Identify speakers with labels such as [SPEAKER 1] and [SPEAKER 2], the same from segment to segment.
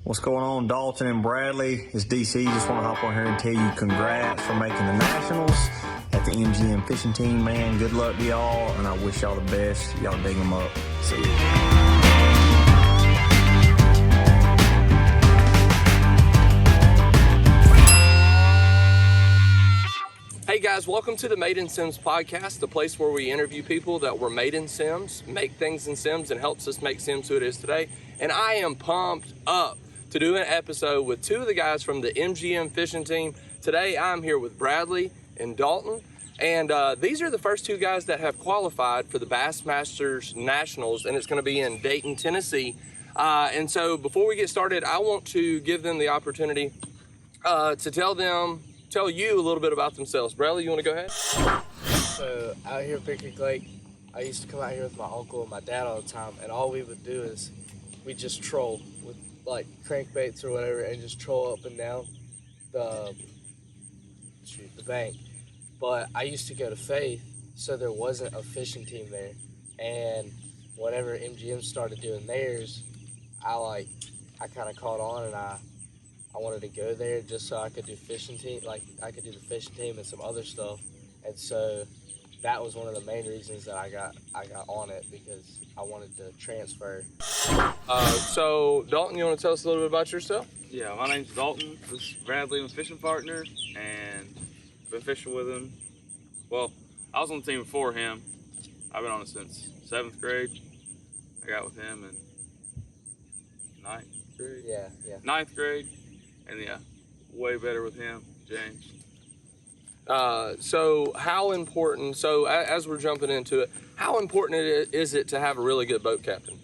[SPEAKER 1] What's going on, Dalton and Bradley? It's DC. Just want to hop on here and tell you congrats for making the Nationals at the MGM Fishing Team, man. Good luck to y'all, and I wish y'all the best. Y'all dig them up. See you.
[SPEAKER 2] Hey guys, welcome to the Made in Sims podcast, the place where we interview people that were made in Sims, make things in Sims, and helps us make Sims who it is today. And I am pumped up to do an episode with two of the guys from the MGM Fishing Team. Today I'm here with Bradley and Dalton, and these are the first two guys that have qualified for the Bassmasters Nationals, and it's going to be in Dayton, Tennessee. And so before we get started, I want to give them the opportunity to tell you a little bit about themselves. Bradley, you want to go ahead?
[SPEAKER 3] So out here at Big Creek Lake, I used to come out here with my uncle and my dad all the time, and all we would do is we just troll with like crankbaits or whatever, and just troll up and down the bank. But I used to go to Faith, so there wasn't a fishing team there. And whenever MGM started doing theirs, I kind of caught on, and I wanted to go there just so I could do fishing team, like I could do the fishing team and some other stuff. And so that was one of the main reasons that I got on it, because I wanted to transfer.
[SPEAKER 2] So Dalton, you want to tell us a little bit about yourself?
[SPEAKER 4] Yeah, my name's Dalton. This is Bradley, my fishing partner, and been fishing with him. Well, I was on the team before him. I've been on it since 7th grade. I got with him in 9th grade.
[SPEAKER 3] Yeah.
[SPEAKER 4] 9th grade. And yeah, way better with him, James.
[SPEAKER 2] So how important, so as we're jumping into it, how important is it to have a really good boat captain?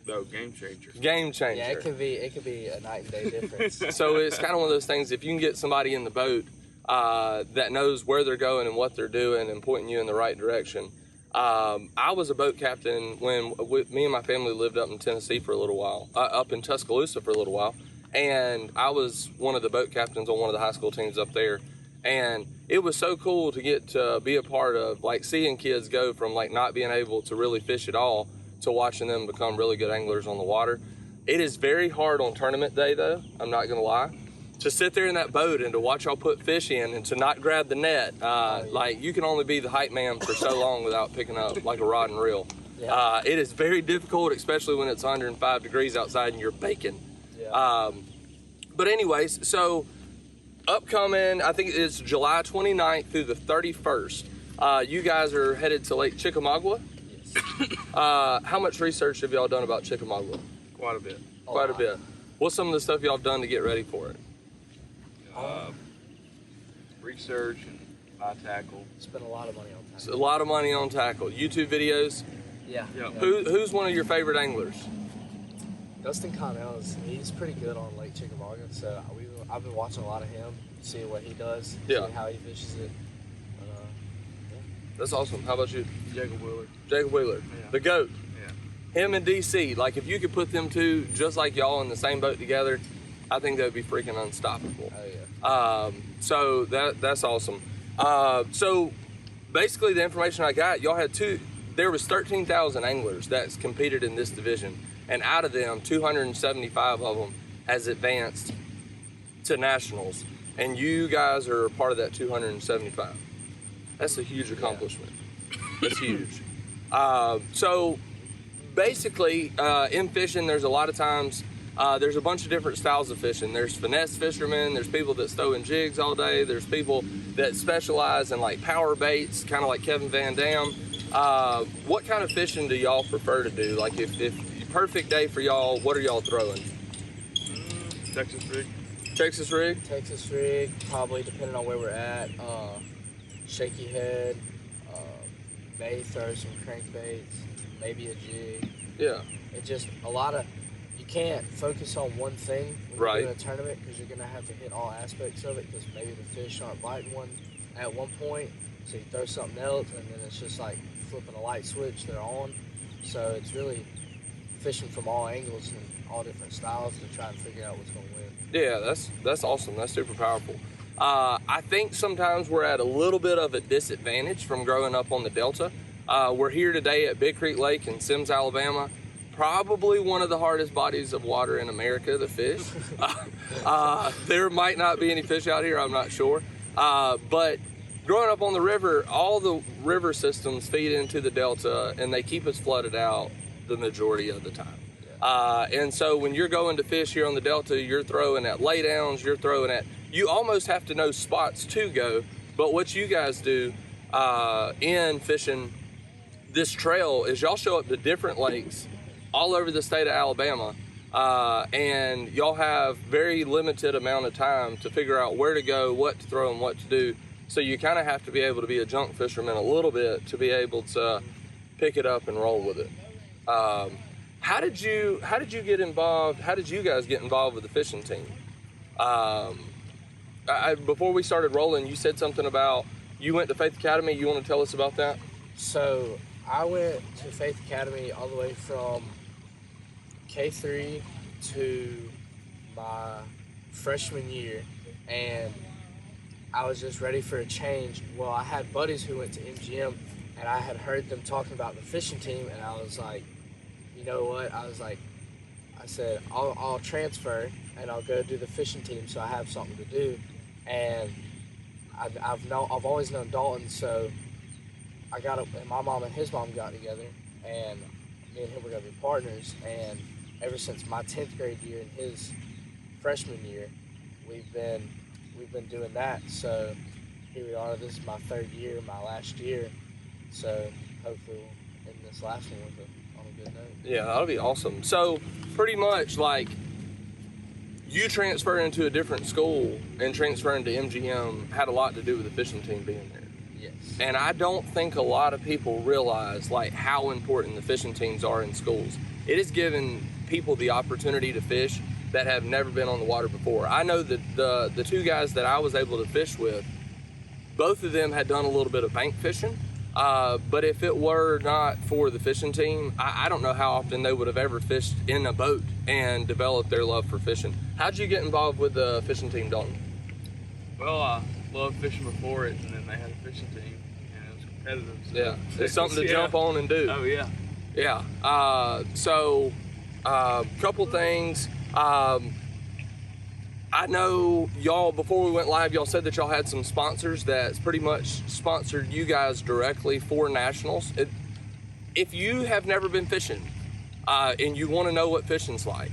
[SPEAKER 4] No, game changer.
[SPEAKER 2] Game changer.
[SPEAKER 3] Yeah, it could be a night and day difference.
[SPEAKER 2] So it's kind of one of those things, if you can get somebody in the boat that knows where they're going and what they're doing and pointing you in the right direction. I was a boat captain when me and my family lived up in Tennessee for a little while, up in Tuscaloosa for a little while. And I was one of the boat captains on one of the high school teams up there. And it was so cool to get to be a part of, like, seeing kids go from, like, not being able to really fish at all to watching them become really good anglers on the water. It is very hard on tournament day, though, I'm not going to lie, to sit there in that boat and to watch y'all put fish in and to not grab the net. Like, you can only be the hype man for so long without picking up, like, a rod and reel.
[SPEAKER 3] Yeah.
[SPEAKER 2] It is very difficult, especially when it's 105 degrees outside and you're baking.
[SPEAKER 3] Yeah.
[SPEAKER 2] But anyways, so upcoming, I think it's July 29th through the 31st. You guys are headed to Lake Chickamauga.
[SPEAKER 3] Yes.
[SPEAKER 2] How much research have y'all done about Chickamauga?
[SPEAKER 4] Quite a bit.
[SPEAKER 2] Quite a bit. What's some of the stuff y'all have done to get ready for it?
[SPEAKER 4] Research and buy tackle.
[SPEAKER 3] Spent a lot of money on
[SPEAKER 2] It's
[SPEAKER 3] time.
[SPEAKER 2] a lot of money on tackle. YouTube videos.
[SPEAKER 3] Yeah.
[SPEAKER 2] Who's one of your favorite anglers?
[SPEAKER 3] Dustin Connell he's pretty good on Lake Chickamauga, so I've been watching a lot of him, seeing what he does, seeing how he fishes it.
[SPEAKER 2] That's awesome. How about you?
[SPEAKER 4] Jacob Wheeler.
[SPEAKER 2] Jacob Wheeler,
[SPEAKER 4] Yeah.
[SPEAKER 2] the GOAT.
[SPEAKER 4] Yeah.
[SPEAKER 2] Him and DC, like if you could put them two just like y'all in the same boat together, I think that would be freaking unstoppable.
[SPEAKER 3] Oh yeah.
[SPEAKER 2] So that's awesome. So basically the information I got, y'all had there was 13,000 anglers that's competed in this division. And out of them, 275 of them has advanced to nationals. And you guys are a part of that 275. That's a huge accomplishment. That's huge. So basically, in fishing, there's a lot of times, there's a bunch of different styles of fishing. There's finesse fishermen, there's people that stow in jigs all day, there's people that specialize in like power baits, kind of like Kevin Van Dam. What kind of fishing do y'all prefer to do? Like if perfect day for y'all, what are y'all throwing?
[SPEAKER 4] Texas rig.
[SPEAKER 2] Texas rig?
[SPEAKER 3] Texas rig, probably depending on where we're at. Shaky head, may throw some crankbaits, maybe a jig.
[SPEAKER 2] Yeah.
[SPEAKER 3] It just you can't focus on one thing when you're doing a tournament, because you're gonna have to hit all aspects of it, because maybe the fish aren't biting one at one point, so you throw something else and then it's just like flipping a light switch, they're on. So it's really fishing from all angles and all different styles to try and figure out what's going to win.
[SPEAKER 2] Yeah, that's awesome. That's super powerful. I think sometimes we're at a little bit of a disadvantage from growing up on the Delta. We're here today at Big Creek Lake in Sims, Alabama. probably one of the hardest bodies of water in America to fish. There might not be any fish out here, I'm not sure. But growing up on the river, all the river systems feed into the delta, and they keep us flooded out the majority of the time. And so when you're going to fish here on the delta, you're throwing at laydowns, you almost have to know spots to go. But what you guys do in fishing this trail is y'all show up to different lakes all over the state of Alabama, and y'all have very limited amount of time to figure out where to go, what to throw, and what to do. So you kind of have to be able to be a junk fisherman a little bit to be able to pick it up and roll with it. How did you get involved? How did you guys get involved with the fishing team? Before we started rolling, you said something about you went to Faith Academy. You want to tell us about that?
[SPEAKER 3] So I went to Faith Academy all the way from K3 to my freshman year, and I was just ready for a change. Well, I had buddies who went to MGM, and I had heard them talking about the fishing team, and I was like, you know what? I said, I'll transfer, and I'll go do the fishing team so I have something to do. And I've always known Dalton, so and my mom and his mom got together, and me and him were gonna be partners. And ever since my 10th grade year and his freshman year, we've been doing that. So here we are. This is my 3rd year, my last year. So hopefully we'll end this last one on a good note.
[SPEAKER 2] Yeah, that'll be awesome. So pretty much like you transferring to a different school and transferring to MGM had a lot to do with the fishing team being there.
[SPEAKER 3] Yes.
[SPEAKER 2] And I don't think a lot of people realize like how important the fishing teams are in schools. It has given people the opportunity to fish that have never been on the water before. I know that the 2 guys that I was able to fish with, both of them had done a little bit of bank fishing. But if it were not for the fishing team, I don't know how often they would have ever fished in a boat and developed their love for fishing. How'd you get involved with the fishing team, Dalton?
[SPEAKER 4] Well, I loved fishing before it, and then they had a fishing team, and it was competitive. So
[SPEAKER 2] Yeah, it's something to jump on and do.
[SPEAKER 4] Oh, yeah.
[SPEAKER 2] Yeah. Couple things. I know y'all, before we went live, y'all said that y'all had some sponsors that's pretty much sponsored you guys directly for nationals. If you have never been fishing and you want to know what fishing's like,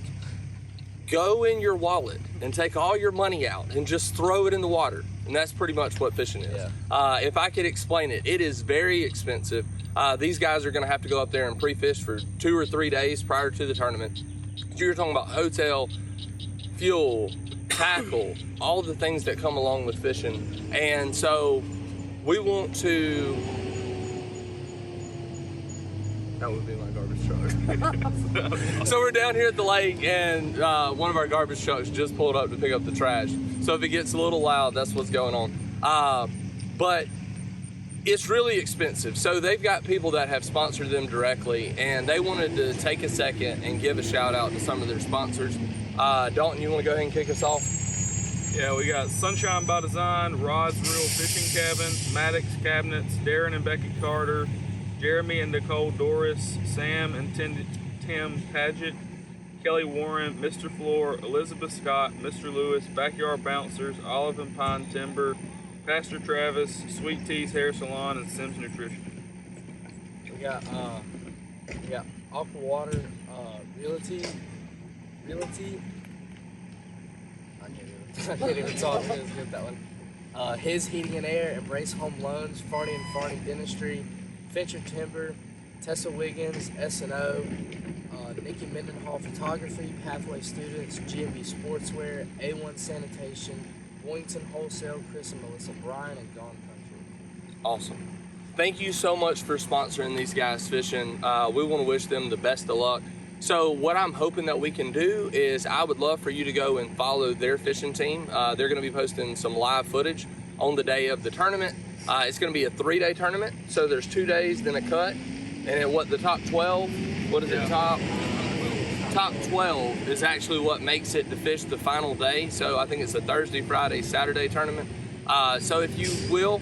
[SPEAKER 2] go in your wallet and take all your money out and just throw it in the water. And that's pretty much what fishing is.
[SPEAKER 3] Yeah.
[SPEAKER 2] If I could explain it, it is very expensive. These guys are going to have to go up there and pre-fish for 2 or 3 days prior to the tournament. So you're talking about hotel, fuel, tackle, all the things that come along with fishing. And so we want to, that would be my garbage truck. So we're down here at the lake, and one of our garbage trucks just pulled up to pick up the trash. So if it gets a little loud, that's what's going on. But it's really expensive. So they've got people that have sponsored them directly, and they wanted to take a second and give a shout out to some of their sponsors. Dalton, you want to go ahead and kick us off?
[SPEAKER 4] Yeah, we got Sunshine by Design, Rod's Real Fishing Cabin, Maddox Cabinets, Darren and Becky Carter, Jeremy and Nicole Doris, Sam and Tim Paget, Kelly Warren, Mr. Floor, Elizabeth Scott, Mr. Lewis, Backyard Bouncers, Olive and Pine Timber, Pastor Travis, Sweet Tea's Hair Salon, and Sims Nutrition.
[SPEAKER 3] We got Aqua Water, Realty. I can't even talk. Let's get that one. His Heating and Air, Embrace Home Loans, Farty and Farty Dentistry, Fincher Timber, Tessa Wiggins, S&O, Nikki Mendenhall Photography, Pathway Students, GMB Sportswear, A1 Sanitation, Boynton Wholesale, Chris and Melissa Bryan, and Gone Country.
[SPEAKER 2] Awesome. Thank you so much for sponsoring these guys fishing. We want to wish them the best of luck. So what I'm hoping that we can do is I would love for you to go and follow their fishing team. They're going to be posting some live footage on the day of the tournament. It's going to be a 3-day tournament. So there's 2 days, then a cut. And then the top 12, what is it, top 12 is actually what makes it to fish the final day. So I think it's a Thursday, Friday, Saturday tournament. So if you will,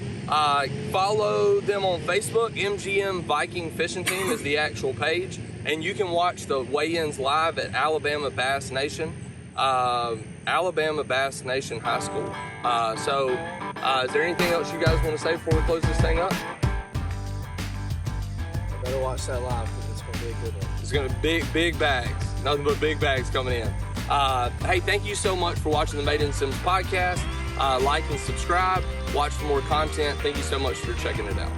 [SPEAKER 2] follow them on Facebook. MGM Viking Fishing Team is the actual page. And you can watch the weigh-ins live at Alabama Bass Nation High School. Is there anything else you guys want to say before we close this thing up?
[SPEAKER 3] Better watch that live because it's going to be a good one.
[SPEAKER 2] It's going to be big bags. Nothing but big bags coming in. Hey, thank you so much for watching the Made in Sims podcast. Like and subscribe. Watch for more content. Thank you so much for checking it out.